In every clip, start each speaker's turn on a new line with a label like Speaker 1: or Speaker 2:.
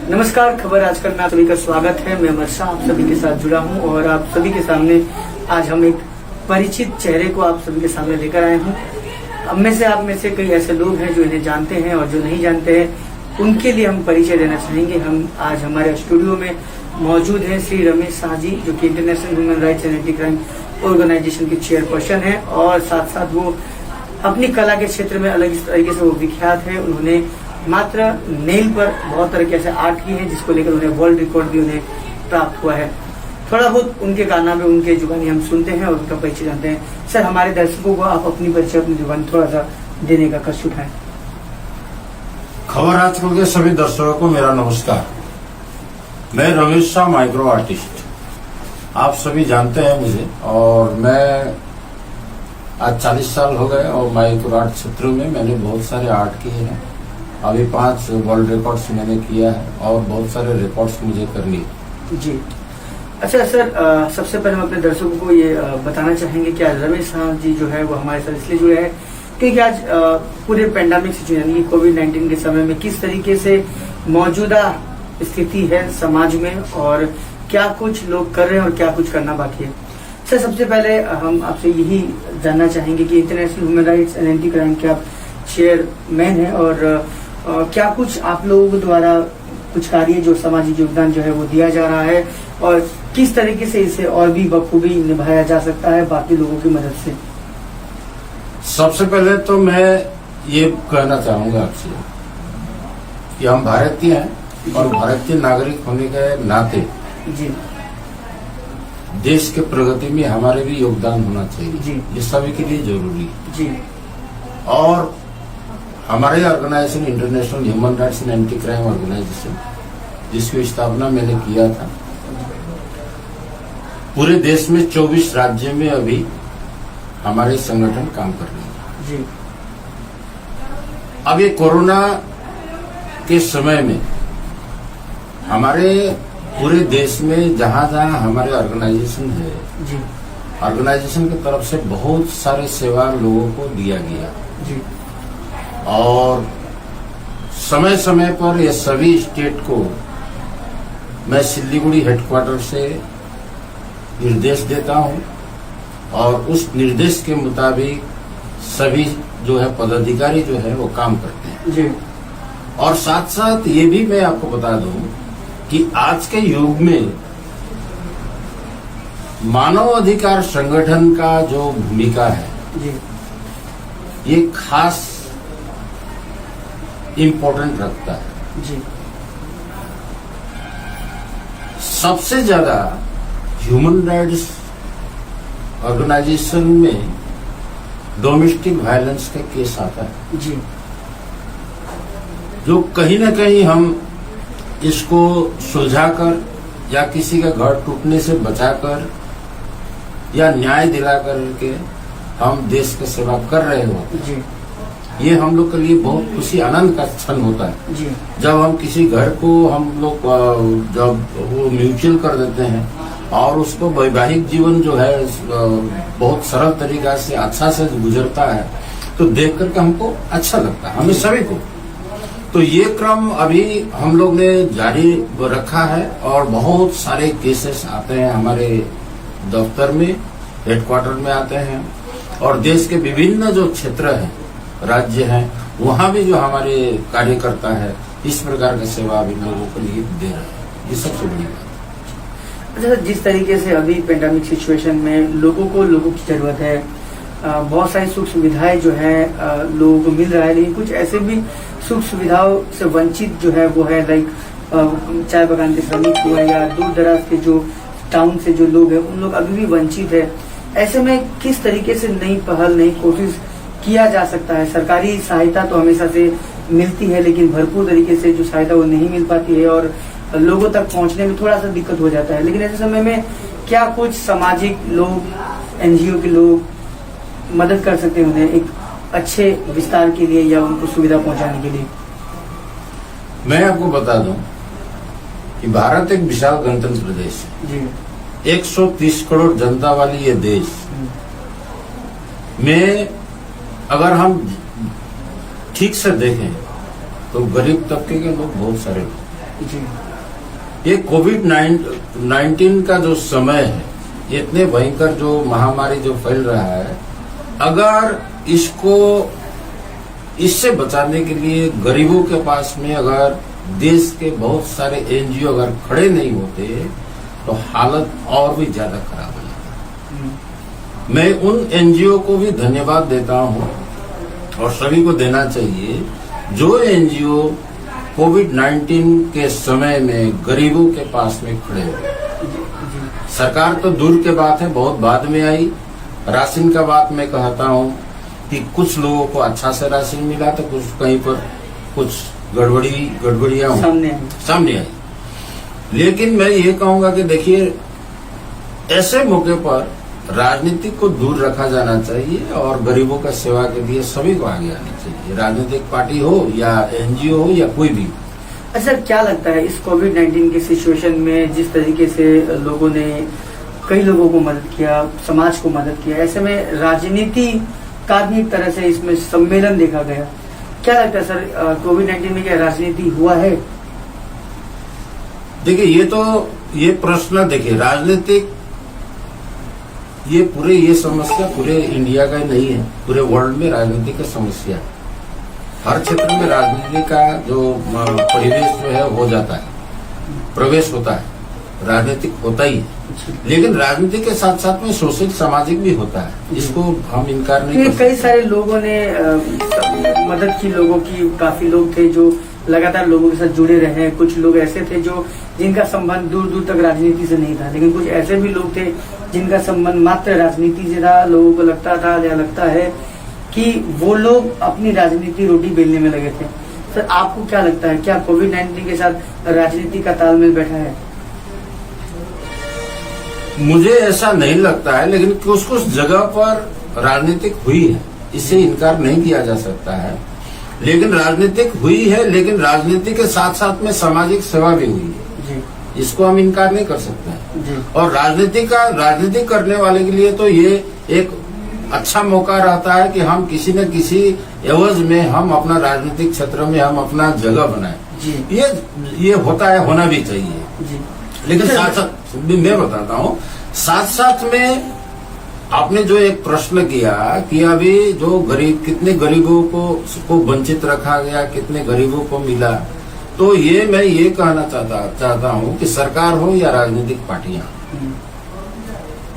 Speaker 1: नमस्कार, खबर आजकल में आप सभी का स्वागत है। मैं अमर शाह आप सभी के साथ जुड़ा हूं और आप सभी के सामने आज हम एक परिचित चेहरे को आप सभी के सामने लेकर आए हूं। अब में से आप में से कई ऐसे लोग हैं जो इन्हें जानते हैं और जो नहीं जानते हैं उनके लिए हम परिचय देना चाहेंगे। हम आज हमारे स्टूडियो में मौजूद हैं श्री रमेश शाह जी, जो कि international human rights and anti crime organisation के चेयरपर्सन है और साथ साथ वो अपनी कला के क्षेत्र में अलग इस तरीके से वो विख्यात है। उन्होंने मात्र नेल पर बहुत तरह के ऐसे आर्ट की है जिसको लेकर उन्हें वर्ल्ड रिकॉर्ड भी उन्हें प्राप्त हुआ है। थोड़ा बहुत उनके कारनामे, उनके जुबानी हम सुनते हैं और उनका परिचय जानते हैं। सर, हमारे दर्शकों को आप अपनी परिचय, अपनी जुबानी थोड़ा सा देने का कष्ट उठाएं।
Speaker 2: खबर आजकल के सभी दर्शकों को मेरा नमस्कार। मैं रमेश शाह, माइक्रो आर्टिस्ट। आप सभी जानते हैं मुझे और मैं आज 40 साल हो गए और माइक्रो आर्ट क्षेत्र में मैंने बहुत सारे आर्ट किए हैं। अभी 5 वर्ल्ड रिकॉर्ड्स मैंने किया है और बहुत सारे रिकॉर्ड्स मुझे करनी है।
Speaker 1: जी, अच्छा सर, सबसे पहले हम अपने दर्शकों को ये बताना चाहेंगे कि आज रमेश शाह जी जो है वो हमारे साथ इसलिए जुड़े हैं क्योंकि आज पूरे पेंडेमिक सिचुएशन यानी कोविड-19 के समय में किस तरीके से मौजूदा स्थिति है समाज में और क्या कुछ लोग कर रहे हैं और क्या कुछ करना बाकी है। सर, सबसे पहले हम आपसे यही जानना चाहेंगे कि international human rights and anti crime के आप चेयरमैन हैं और क्या कुछ आप लोगों द्वारा कुछ कार्य जो सामाजिक योगदान जो है वो दिया जा रहा है और किस तरीके से इसे और भी बखूबी निभाया जा सकता है बाकी लोगों की मदद से।
Speaker 2: सबसे पहले तो मैं ये कहना चाहूंगा आपसे कि हम भारतीय हैं और भारतीय नागरिक होने के नाते
Speaker 1: जी
Speaker 2: देश के प्रगति में हमारे भी योगदान होना चाहिए
Speaker 1: जी।
Speaker 2: ये सभी के लिए जरूरी है
Speaker 1: जी।
Speaker 2: और हमारे organisation international human rights and anti crime organisation, जिसकी स्थापना मैंने किया था, पूरे देश में 24 राज्य में अभी हमारे संगठन काम कर रहे हैं
Speaker 1: जी।
Speaker 2: अब ये कोरोना के समय में हमारे पूरे देश में जहां जहां हमारे ऑर्गेनाइजेशन है
Speaker 1: जी।
Speaker 2: ऑर्गेनाइजेशन की तरफ से बहुत सारे सेवा लोगों को दिया गया
Speaker 1: जी।
Speaker 2: और समय समय पर ये सभी स्टेट को मैं सिल्लीगुड़ी हेडक्वार्टर से निर्देश देता हूं और उस निर्देश के मुताबिक सभी जो है पदाधिकारी जो है वो काम करते हैं
Speaker 1: जी।
Speaker 2: और साथ साथ ये भी मैं आपको बता दूं कि आज के युग में मानव अधिकार संगठन का जो भूमिका है
Speaker 1: जी।
Speaker 2: ये खास इम्पोर्टेंट रखता है
Speaker 1: जी।
Speaker 2: सबसे ज्यादा ह्यूमन राइट्स ऑर्गेनाइजेशन में डोमेस्टिक वायलेंस का केस आता है
Speaker 1: जी।
Speaker 2: जो कहीं न कहीं हम इसको सुलझाकर या किसी का घर टूटने से बचाकर या न्याय दिला करके हम देश की सेवा कर रहे होते हैं।
Speaker 1: जी।
Speaker 2: ये हम लोग के लिए बहुत खुशी आनंद का क्षण होता है
Speaker 1: जी।
Speaker 2: जब हम किसी घर को हम लोग जब वो म्यूचुअल कर देते हैं और उसको वैवाहिक जीवन जो है बहुत सरल तरीका से अच्छा से गुजरता है तो देख करके हमको अच्छा लगता है, हमें सभी को। तो ये क्रम अभी हम लोग ने जारी रखा है और बहुत सारे केसेस आते हैं हमारे दफ्तर में, हेडक्वार्टर में आते हैं और देश के विभिन्न जो क्षेत्र हैं, राज्य हैं, वहाँ भी जो हमारे कार्यकर्ता है इस प्रकार की सेवा अभी लोगों को लिए दे रहे हैं। ये सबसे बड़ी बात।
Speaker 1: अच्छा, जिस तरीके से अभी पेंडेमिक सिचुएशन में लोगों की जरूरत है, बहुत सारी सुख सुविधाएं जो है लोगों को मिल रहा है, लेकिन कुछ ऐसे भी सुख सुविधाओं से वंचित जो है वो है, लाइक चाय बागान के श्रमिक हुए या दूर दराज के जो टाउन से जो लोग हैं उन लोग अभी भी वंचित है। ऐसे में किस तरीके से नई पहल, नई कोशिश किया जा सकता है? सरकारी सहायता तो हमेशा से मिलती है लेकिन भरपूर तरीके से जो सहायता वो नहीं मिल पाती है और लोगों तक पहुंचने में थोड़ा सा दिक्कत हो जाता है। लेकिन ऐसे समय में क्या कुछ सामाजिक लोग, एनजीओ के लोग मदद कर सकते हैं उन्हें एक अच्छे विस्तार के लिए या उनको सुविधा पहुंचाने के लिए?
Speaker 2: मैं आपको बता दूं कि भारत एक विशाल गणतंत्र देश है
Speaker 1: जी।
Speaker 2: 130 करोड़ जनता वाली ये देश में अगर हम ठीक से देखें तो गरीब तबके के लोग बहुत सारे लोग,
Speaker 1: जी
Speaker 2: ये कोविड-19 का जो समय है, इतने भयंकर जो महामारी जो फैल रहा है, अगर इससे बचाने के लिए गरीबों के पास में अगर देश के बहुत सारे एनजीओ अगर खड़े नहीं होते तो हालत और भी ज्यादा खराब हो जाती। मैं उन एनजीओ को भी धन्यवाद देता हूं और सभी को देना चाहिए जो एनजीओ कोविड-19 के समय में गरीबों के पास में खड़े हुए। सरकार तो दूर के बात है, बहुत बाद में आई। राशन का बात मैं कहता हूं कि कुछ लोगों को अच्छा से राशन मिला तो कुछ कहीं पर कुछ गड़बड़ियां सामने आई। लेकिन मैं ये कहूंगा कि देखिए, ऐसे मौके पर राजनीति को दूर रखा जाना चाहिए और गरीबों का सेवा के लिए सभी को आगे आना चाहिए, राजनीतिक पार्टी हो या एनजीओ हो या कोई भी।
Speaker 1: अच्छा, क्या लगता है इस कोविड-19 के सिचुएशन में जिस तरीके से लोगों ने कई लोगों को मदद किया, समाज को मदद किया, ऐसे में राजनीति का भी एक तरह से इसमें सम्मेलन देखा गया। क्या लगता है सर, कोविड-19 में क्या राजनीति हुआ है?
Speaker 2: देखिए, ये प्रश्न देखिए, राजनीतिक ये समस्या पूरे इंडिया का नहीं है, पूरे वर्ल्ड में राजनीति की समस्या है। हर क्षेत्र में राजनीति का जो परिवेश जो है हो जाता है, प्रवेश होता है, राजनीतिक होता ही है। लेकिन राजनीति के साथ साथ में सोशल सामाजिक भी होता है, इसको हम इनकार नहीं कर सकते।
Speaker 1: कई सारे लोगों ने मदद की, लोगों की काफी लोग थे जो लगातार लोगों के साथ जुड़े रहे। कुछ लोग ऐसे थे जो जिनका संबंध दूर दूर तक राजनीति से नहीं था, लेकिन कुछ ऐसे भी लोग थे जिनका संबंध मात्र राजनीति से था। लोगों को लगता है कि वो लोग अपनी राजनीति रोटी बेलने में लगे थे। सर, आपको क्या लगता है, क्या कोविड-19 के साथ राजनीति का तालमेल बैठा है?
Speaker 2: मुझे ऐसा नहीं लगता है, लेकिन कुछ जगह पर राजनीतिक हुई है, इससे इनकार नहीं किया जा सकता है। लेकिन राजनीतिक हुई है, लेकिन राजनीति के साथ साथ में सामाजिक सेवा भी हुई है जी। इसको हम इनकार नहीं कर सकते हैं। और राजनीति करने वाले के लिए तो ये एक अच्छा मौका रहता है कि हम किसी न किसी एवज में हम अपना राजनीतिक क्षेत्र में हम अपना जगह बनाए। ये होता है, होना भी चाहिए जी। लेकिन साथ साथ मैं बताता हूँ, साथ साथ में आपने जो एक प्रश्न किया कि अभी जो कितने गरीबों को वंचित रखा गया, कितने गरीबों को मिला, तो मैं ये कहना चाहता हूँ कि सरकार हो या राजनीतिक पार्टियां,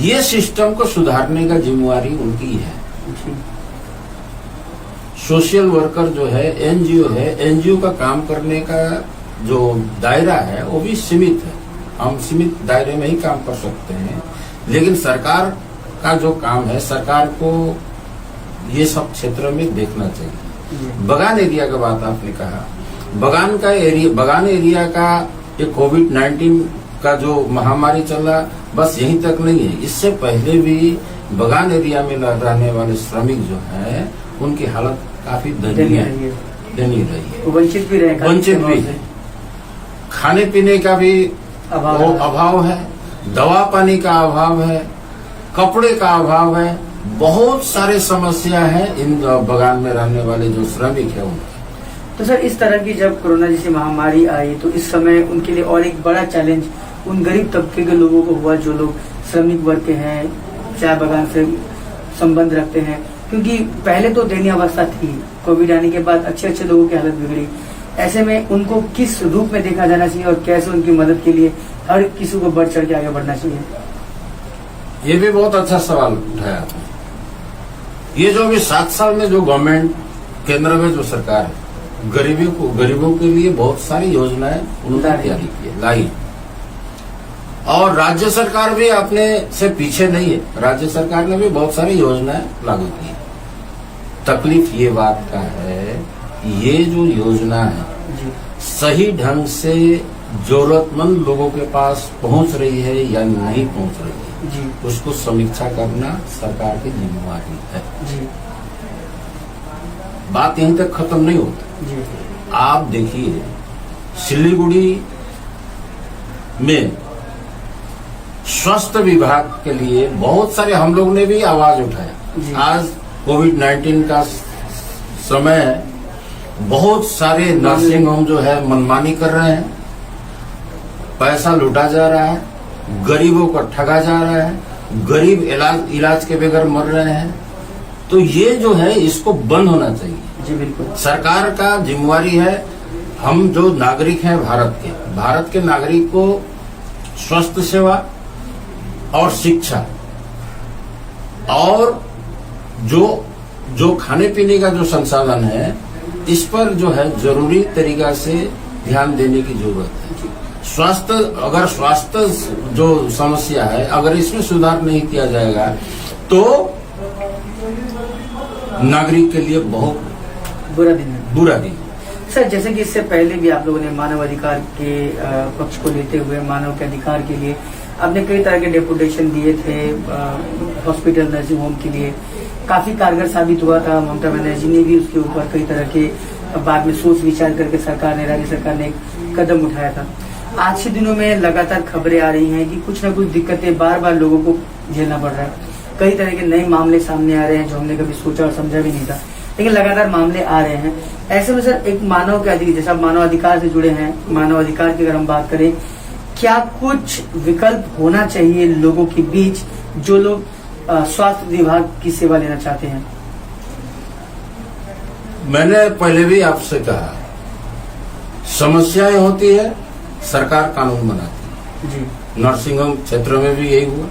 Speaker 2: ये सिस्टम को सुधारने का जिम्मेवारी उनकी है। सोशल वर्कर जो है, एनजीओ का काम करने का जो दायरा है वो भी सीमित है। हम सीमित दायरे में ही काम कर सकते हैं, लेकिन सरकार का जो काम है, सरकार को ये सब क्षेत्र में देखना चाहिए। बगान एरिया का बात आपने कहा, बगान एरिया का ये कोविड-19 का जो महामारी चला, बस यहीं तक नहीं है, इससे पहले भी बगान एरिया में रहने वाले श्रमिक जो है उनकी हालत काफी दयनीय रही है,
Speaker 1: वंचित भी है।
Speaker 2: खाने पीने का भी अभाव है, दवा पानी का अभाव है, कपड़े का अभाव है, बहुत सारे समस्या है इन बगान में रहने वाले जो श्रमिक है उनके।
Speaker 1: तो सर, इस तरह की जब कोरोना जैसी महामारी आई तो इस समय उनके लिए और एक बड़ा चैलेंज उन गरीब तबके के लोगों को हुआ जो लोग श्रमिक वर्ग के हैं, चाय बगान से संबंध रखते हैं, क्योंकि पहले तो दयनीय अवस्था थी, कोविड आने के बाद अच्छे लोगों की हालत बिगड़ी। ऐसे में उनको किस रूप में देखा जाना चाहिए और कैसे उनकी मदद के लिए हर किसी को बढ़ चढ़ के आगे बढ़ना चाहिए?
Speaker 2: ये भी बहुत अच्छा सवाल उठाया आपने। ये जो अभी 7 साल में जो गवर्नमेंट केंद्र में जो सरकार है, गरीबों के लिए बहुत सारी योजनाएं उन्होंने तैयारी की, लाई। और राज्य सरकार भी अपने से पीछे नहीं है, राज्य सरकार ने भी बहुत सारी योजनाएं लागू की। तकलीफ ये बात का है, ये जो योजना है सही ढंग से जरूरतमंद लोगों के पास पहुंच रही है या नहीं पहुंच रही है जी। उसको समीक्षा करना सरकार की जिम्मेवारी है जी। बात यहीं तक खत्म नहीं होती जी। आप देखिए, सिलीगुड़ी में स्वास्थ्य विभाग के लिए बहुत सारे हम लोग ने भी आवाज उठाया। आज कोविड-19 का समय, बहुत सारे नर्सिंग होम जो है मनमानी कर रहे हैं, पैसा लूटा जा रहा है, गरीबों को ठगा जा रहा है, गरीब इलाज के बगैर मर रहे हैं। तो ये जो है इसको बंद होना चाहिए।
Speaker 1: जी बिल्कुल।
Speaker 2: सरकार का जिम्मेवारी है, हम जो नागरिक हैं भारत के नागरिक को स्वास्थ्य सेवा और शिक्षा और जो खाने पीने का जो संसाधन है इस पर जो है जरूरी तरीका से ध्यान देने की जरूरत है। स्वास्थ्य जो समस्या है अगर इसमें सुधार नहीं किया जाएगा तो नागरिक के लिए बहुत बुरा दिन।
Speaker 1: सर, जैसे कि इससे पहले भी आप लोगों ने मानव अधिकार के पक्ष को लेते हुए मानव के अधिकार के लिए आपने कई तरह के डेपुटेशन दिए थे हॉस्पिटल नर्सिंग होम के लिए, काफी कारगर साबित हुआ था। ममता बनर्जी ने भी उसके ऊपर कई तरह के बाद में सोच विचार करके राज्य सरकार ने एक कदम उठाया था। आज के दिनों में लगातार खबरें आ रही हैं कि कुछ न कुछ दिक्कतें बार बार लोगों को झेलना पड़ रहा है। कई तरह के नए मामले सामने आ रहे हैं जो हमने कभी सोचा और समझा भी नहीं था, लेकिन लगातार मामले आ रहे हैं। ऐसे में सर, एक मानव के अधिकार, जैसा मानव अधिकार से जुड़े हैं, मानव अधिकार की अगर हम बात करें, क्या कुछ विकल्प होना चाहिए लोगों के बीच जो लोग स्वास्थ्य विभाग की सेवा लेना चाहते हैं?
Speaker 2: मैंने पहले भी आपसे कहा, समस्याएं होती है, सरकार कानून बनाती है।
Speaker 1: जी।
Speaker 2: नर्सिंग होम क्षेत्र में भी यही हुआ।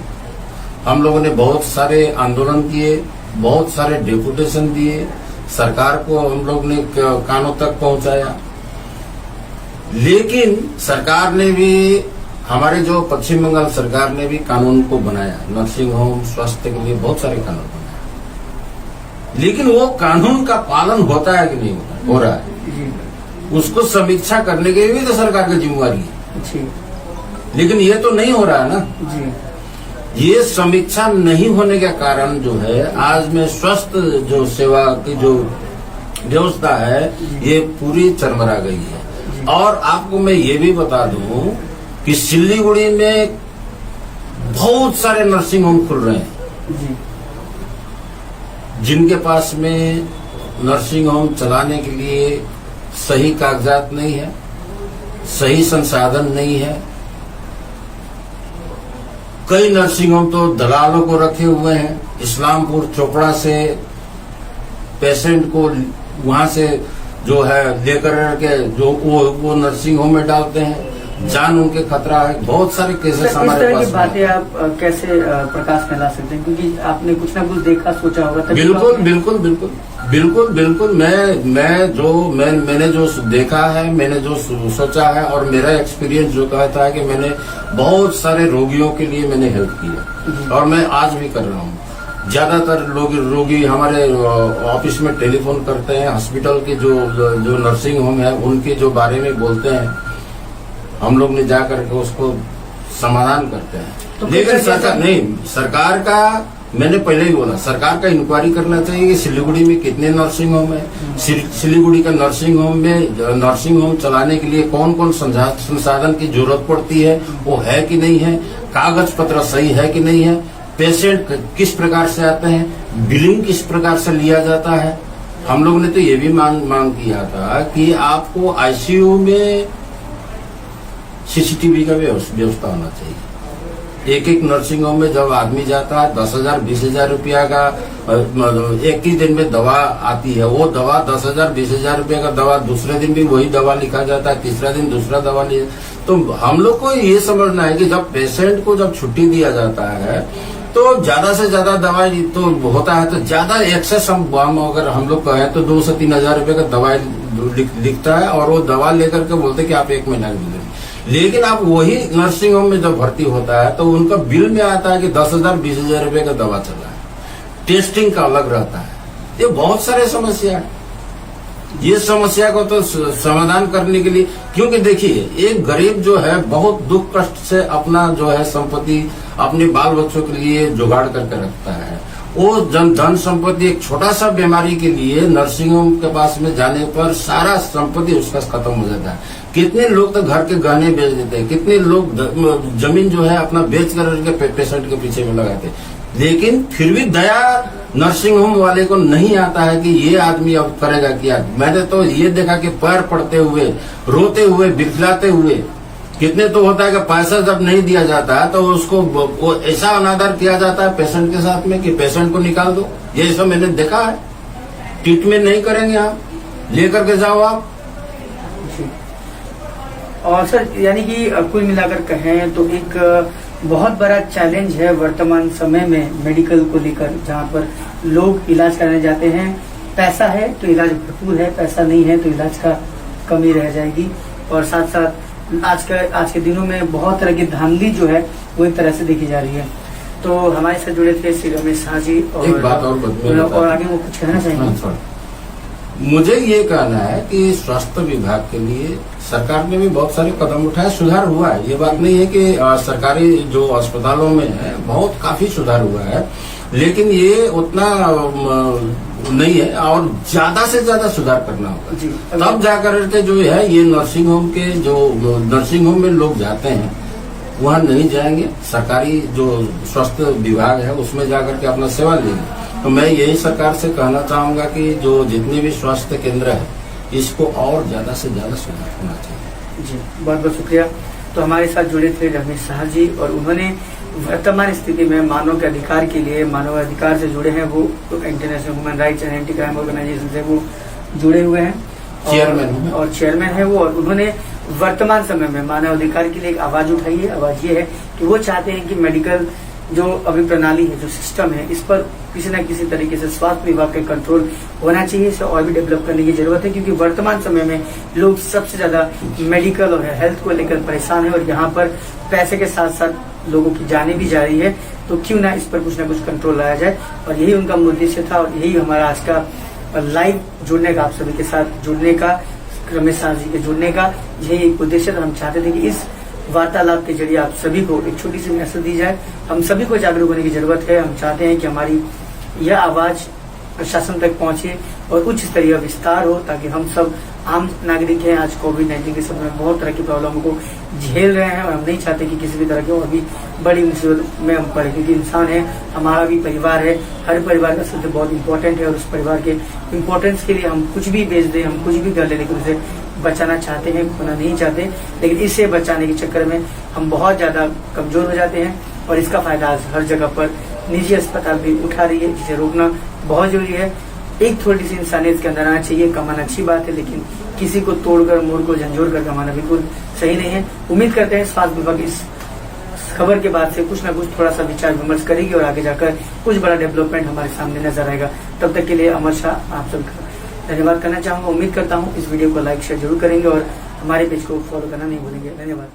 Speaker 2: हम लोगों ने बहुत सारे आंदोलन किए, बहुत सारे डेपुटेशन दिए, सरकार को हम लोग ने कानों तक पहुंचाया, लेकिन सरकार ने भी, हमारे जो पश्चिम बंगाल सरकार ने भी कानून को बनाया, नर्सिंग होम स्वास्थ्य के लिए बहुत सारे कानून बनाया, लेकिन वो कानून का पालन होता है कि नहीं हो रहा है, उसको समीक्षा करने के लिए भी तो सरकार की जिम्मेवारी है। लेकिन ये तो नहीं हो रहा है ना जी। ये समीक्षा नहीं होने के कारण जो है आज में स्वास्थ्य जो सेवा की जो व्यवस्था है ये पूरी चरमरा गई है। और आपको मैं ये भी बता दूं कि सिलीगुड़ी में बहुत सारे नर्सिंग होम खुल रहे हैं जिनके पास में नर्सिंग होम चलाने के लिए सही कागजात नहीं है, सही संसाधन नहीं है। कई नर्सिंग होम तो दलालों को रखे हुए हैं। इस्लामपुर चोपड़ा से पेशेंट को वहां से जो है लेकर के जो वो नर्सिंग होम में डालते हैं, जान उनके खतरा है। बहुत सारे केसेस हमारे पास।
Speaker 1: बातें आप कैसे प्रकाश में ला सकते हैं, क्योंकि आपने कुछ ना कुछ देखा सोचा होगा। बिल्कुल मैंने जो देखा है, मैंने जो सोचा है और मेरा एक्सपीरियंस जो कहता है कि मैंने बहुत सारे रोगियों के लिए मैंने हेल्प किया और मैं आज भी कर रहा हूँ। ज्यादातर रोगी हमारे ऑफिस में टेलीफोन करते हैं, हॉस्पिटल के जो नर्सिंग होम है उनके जो बारे में बोलते हैं, हम लोग ने जाकर के उसको समाधान करते हैं। तो लेकिन सरकार का, मैंने पहले ही बोला, सरकार का इंक्वायरी करना चाहिए कि सिलीगुड़ी में कितने नर्सिंग होम है, सिलीगुड़ी का नर्सिंग होम में नर्सिंग होम चलाने के लिए कौन कौन संसाधन की जरूरत पड़ती है, वो है कि नहीं है, कागज पत्र सही है कि नहीं है, पेशेंट किस प्रकार से आते हैं, बिलिंग किस प्रकार से लिया जाता है। हम लोग ने तो ये भी मांग किया था कि आपको आईसीयू में सीसीटीवी का व्यवस्था होना चाहिए। एक नर्सिंग होम में जब आदमी जाता है 10,000 20,000 रुपया का एक ही दिन में दवा आती है, वो दवा 10,000 20,000 रुपया का दवा दूसरे दिन भी वही दवा लिखा जाता है, तीसरा दिन दूसरा दवा लिया। तो हम लोग को ये समझना है कि जब पेशेंट को जब छुट्टी दिया जाता है तो ज्यादा से ज्यादा दवाई तो होता है, तो ज्यादा एक्सेस हम अगर हम लोग कहें तो 2 से 3,000 रुपये का दवाई लिखता है और वो दवा लेकर के बोलते कि आप 1 महीना मिलेंगे। लेकिन आप वही नर्सिंग होम में जब भर्ती होता है तो उनका बिल में आता है कि 10,000 20,000 रुपये का दवा चला है, टेस्टिंग का अलग रहता है। ये बहुत सारे समस्या है। ये समस्या को तो समाधान करने के लिए, क्योंकि देखिए एक गरीब जो है बहुत दुख कष्ट से अपना जो है संपत्ति अपने बाल बच्चों के लिए जुगाड़ करके रखता है। वो धन संपत्ति एक छोटा सा बीमारी के लिए नर्सिंग होम के पास में जाने पर सारा संपत्ति उसका खत्म हो जाता है। कितने लोग तो घर के गहने बेच देते हैं, कितने लोग जमीन जो है अपना बेच कर पेशेंट के पीछे में लगाते हैं। लेकिन फिर भी दया नर्सिंग होम वाले को नहीं आता है कि ये आदमी अब करेगा क्या। मैंने तो ये देखा कि पैर पड़ते हुए, रोते हुए, बिखलाते हुए
Speaker 2: कितने तो होता है कि पैसा जब नहीं दिया जाता है तो उसको वो ऐसा अनादर किया जाता है पेशेंट के साथ में कि पेशेंट को निकाल दो। ये सब मैंने देखा है। ट्रीटमेंट नहीं करेंगे आप, लेकर के जाओ आप।
Speaker 1: और सर यानी कि कुल मिलाकर कहें तो एक बहुत बड़ा चैलेंज है वर्तमान समय में मेडिकल को लेकर, जहाँ पर लोग इलाज कराने जाते हैं। पैसा है तो इलाज भरपूर है, पैसा नहीं है तो इलाज का कमी रह जाएगी। और साथ साथ आज के दिनों में बहुत तरह की धांधली जो है वो एक तरह से देखी जा रही है। तो हमारे साथ जुड़े थे श्री रमेश शाह जी।
Speaker 2: एक बात
Speaker 1: और आगे वो कुछ कहना चाहेंगे?
Speaker 2: मुझे ये कहना है कि स्वास्थ्य विभाग के लिए सरकार ने भी बहुत सारे कदम उठाए, सुधार हुआ है। ये बात नहीं है कि सरकारी जो अस्पतालों में है बहुत काफी सुधार हुआ है, लेकिन ये उतना नहीं है और ज्यादा से ज्यादा सुधार करना होगा। तब जाकर के जो है ये नर्सिंग होम के जो नर्सिंग होम में लोग जाते हैं वहाँ नहीं जाएंगे, सरकारी जो स्वास्थ्य विभाग है उसमें जाकर के अपना सेवा लेंगे। तो मैं यही सरकार से कहना चाहूंगा कि जो जितने भी स्वास्थ्य केंद्र है इसको और ज्यादा से ज्यादा सुधार होना चाहिए। जी
Speaker 1: बहुत बहुत शुक्रिया। तो हमारे साथ जुड़े थे रमेश शाह जी और उन्होंने वर्तमान स्थिति में मानव के अधिकार के लिए, मानव अधिकार से जुड़े हैं, वो international human rights and anti crime organisation से वो जुड़े हुए हैं, चेयरमैन है वो। और उन्होंने वर्तमान समय में मानव अधिकार के लिए एक आवाज उठाई है। आवाज ये है कि वो चाहते हैं कि मेडिकल जो अभी प्रणाली है, जो सिस्टम है, इस पर किसी न किसी तरीके से स्वास्थ्य विभाग का कंट्रोल होना चाहिए। इसे और भी डेवलप करने की जरूरत है, क्योंकि वर्तमान समय में लोग सबसे ज्यादा मेडिकल और हेल्थ को लेकर परेशान है और यहाँ पर पैसे के साथ साथ लोगों की जाने भी जा रही है। तो क्यों ना इस पर कुछ ना कुछ कंट्रोल लाया जाए। और यही उनका उद्देश्य था और यही हमारा आज का लाइव जुड़ने का, आप सभी के साथ जुड़ने का, रमेश शाह जी के जुड़ने का यही एक उद्देश्य था। हम चाहते थे कि इस वार्तालाप के जरिए आप सभी को एक छोटी सी मैसेज दी जाए। हम सभी को जागरूक होने की जरूरत है। हम चाहते हैं कि हमारी यह आवाज प्रशासन तक पहुंचे और उच्च स्तरीय विस्तार हो, ताकि हम सब आम नागरिक हैं, आज कोविड-19 के समय में बहुत तरह की प्रॉब्लमों को झेल रहे हैं और हम नहीं चाहते कि किसी भी तरह की और भी बड़ी मुसीबत में हम पड़े, क्योंकि इंसान है, हमारा भी परिवार है, हर परिवार का सदस्य बहुत इंपॉर्टेंट है और उस परिवार के इम्पोर्टेंस के लिए हम कुछ भी बेच दें, हम कुछ भी कर ले, लेकिन उसे बचाना चाहते हैं, खोना नहीं चाहते। लेकिन इसे बचाने के चक्कर में हम बहुत ज्यादा कमजोर हो जाते हैं और इसका फायदा आज हर जगह पर निजी अस्पताल भी उठा रही है, जिसे रोकना बहुत जरूरी है। एक थोड़ी सी इंसानियत के अंदर आना चाहिए। कमाना अच्छी बात है, लेकिन किसी को तोड़कर, मोड़ को झंझोड़ कर कमाना बिल्कुल सही नहीं है। उम्मीद करते हैं स्वास्थ्य विभाग इस खबर के बाद से कुछ न कुछ थोड़ा सा विचार विमर्श करेगी और आगे जाकर कुछ बड़ा डेवलपमेंट हमारे सामने नजर आएगा। तब तक के लिए अमर शाह आप सबका धन्यवाद करना चाहूंगा। उम्मीद करता हूँ इस वीडियो को लाइक शेयर जरूर करेंगे और हमारे पेज को फॉलो करना नहीं भूलेंगे। धन्यवाद।